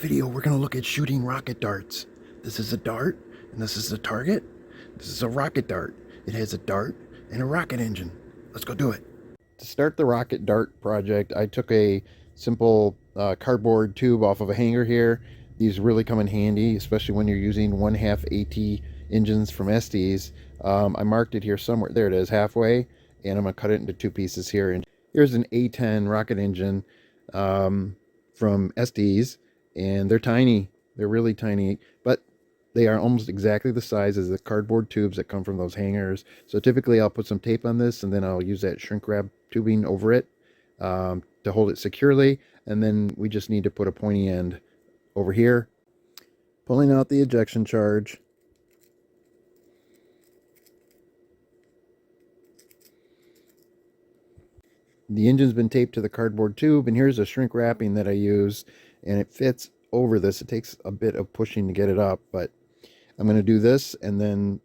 video, we're going to look at shooting rocket darts. This is a dart, and this is a target. This is a rocket dart. It has a dart and a rocket engine. Let's go do it. To start the rocket dart project, I took a simple cardboard tube off of a hanger here. These really come in handy, especially when you're using 1/2 AT engines from Estes. I marked it here somewhere. There it is, halfway, and I'm going to cut it into 2 pieces here. And here's an A10 rocket engine from Estes, and they're tiny. They're really tiny, but they are almost exactly the size as the cardboard tubes that come from those hangers. So typically I'll put some tape on this, and then I'll use that shrink wrap tubing over it to hold it securely. And then we just need to put a pointy end over here, pulling out the ejection charge. The engine's been taped to the cardboard tube, and here's a shrink wrapping that I use, and it fits over this. It takes a bit of pushing to get it up, but I'm going to do this and then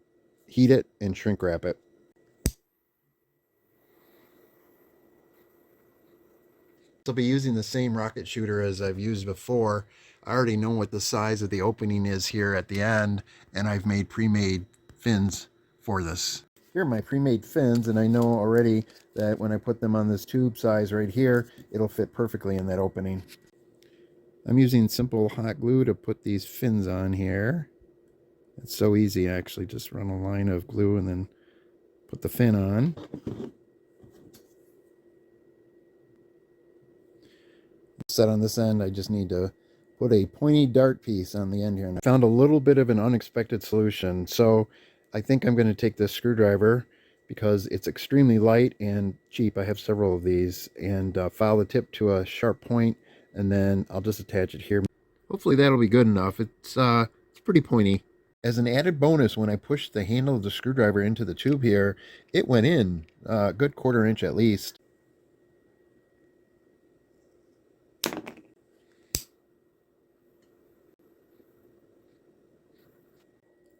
heat it and shrink wrap it. I'll be using the same rocket shooter as I've used before. I already know what the size of the opening is here at the end, and I've made pre-made fins for this. Here are my pre-made fins, and I know already that when I put them on this tube size right here, it'll fit perfectly in that opening. I'm using simple hot glue to put these fins on here. It's so easy, actually. Just run a line of glue and then put the fin on. Set on this end, I just need to put a pointy dart piece on the end here. And I found a little bit of an unexpected solution. So I think I'm going to take this screwdriver, because it's extremely light and cheap. I have several of these, and file the tip to a sharp point, and then I'll just attach it here. Hopefully that'll be good enough. It's pretty pointy. As an added bonus, when I pushed the handle of the screwdriver into the tube here, it went in a good 1/4 inch at least.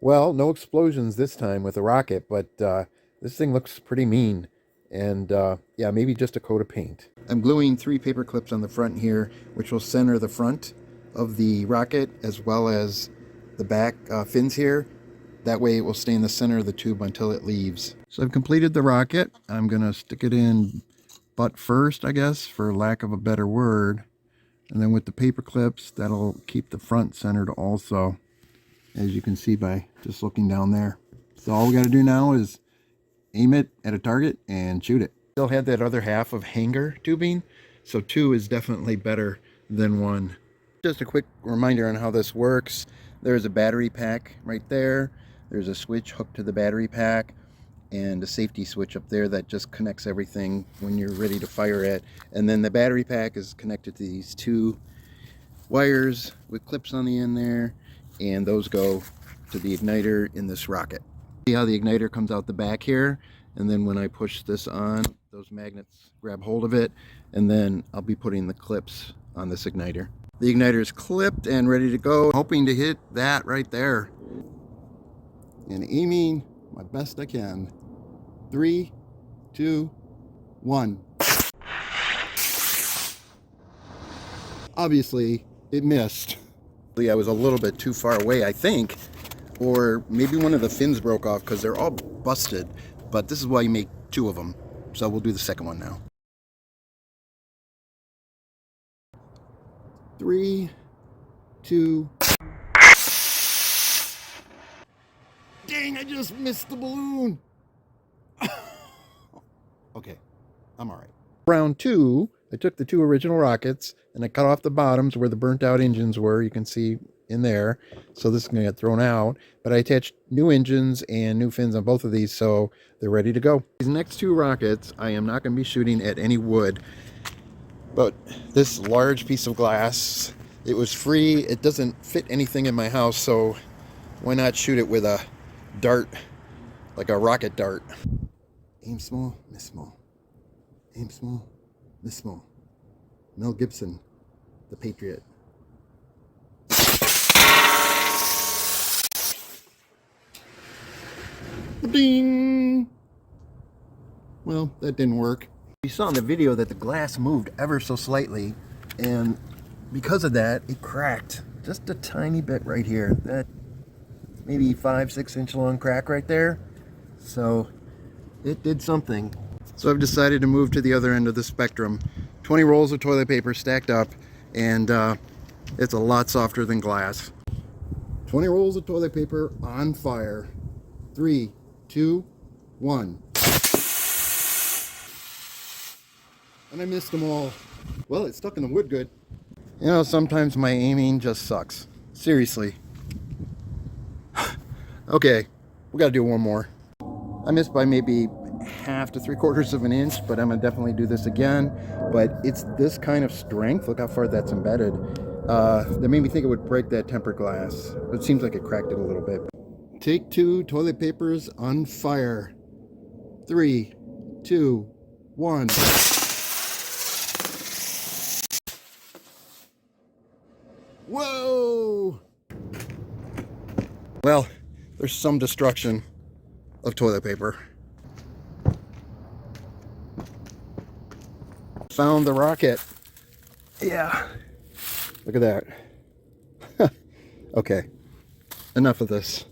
Well, no explosions this time with a rocket, but this thing looks pretty mean. And yeah, maybe just a coat of paint. I'm gluing 3 paper clips on the front here, which will center the front of the rocket as well as the back fins here. That way it will stay in the center of the tube until it leaves. So I've completed the rocket. I'm going to stick it in butt first, I guess, for lack of a better word. And then with the paper clips, that'll keep the front centered also, as you can see by just looking down there. So all we got to do now is aim it at a target and shoot it. Still had that other half of hanger tubing, so 2 is definitely better than 1. Just a quick reminder on how this works. There's a battery pack right there. There's a switch hooked to the battery pack, and a safety switch up there that just connects everything when you're ready to fire it. And then the battery pack is connected to these 2 wires with clips on the end there, and those go to the igniter in this rocket. See how the igniter comes out the back here, and then when I push this on, those magnets grab hold of it, and then I'll be putting the clips on this igniter. The igniter is clipped and ready to go, hoping to hit that right there. And aiming my best I can. 3, 2, 1. Obviously, it missed. I was a little bit too far away, I think, or maybe one of the fins broke off because they're all busted, but this is why you make 2 of them. So we'll do the second one now. 3, 2. Dang, I just missed the balloon. Okay, I'm all right. Round 2, I took the 2 original rockets and I cut off the bottoms where the burnt out engines were. You can see in there. So this is going to get thrown out. But I attached new engines and new fins on both of these, so they're ready to go. These next 2 rockets, I am not going to be shooting at any wood. But this large piece of glass, it was free. It doesn't fit anything in my house, so why not shoot it with a dart, like a rocket dart. Aim small, miss small. Aim small, miss small. Mel Gibson, the Patriot. Ding! Well, that didn't work. You saw in the video that the glass moved ever so slightly, and because of that, it cracked just a tiny bit right here. That maybe 5-6 inch long crack right there. So it did something. So I've decided to move to the other end of the spectrum. 20 rolls of toilet paper stacked up, and it's a lot softer than glass. 20 rolls of toilet paper on fire. 3, 2, 1. And I missed them all. Well, it stuck in the wood good. You know, sometimes my aiming just sucks. Seriously. Okay, we gotta do one more. I missed by maybe 1/2 to 3/4 of an inch, but I'm gonna definitely do this again. But it's this kind of strength, look how far that's embedded, that made me think it would break that tempered glass. It seems like it cracked it a little bit. Take 2, toilet papers on fire. 3, 2, 1. Whoa! Well, there's some destruction of toilet paper. Found the rocket. Yeah. Look at that. Okay. Enough of this.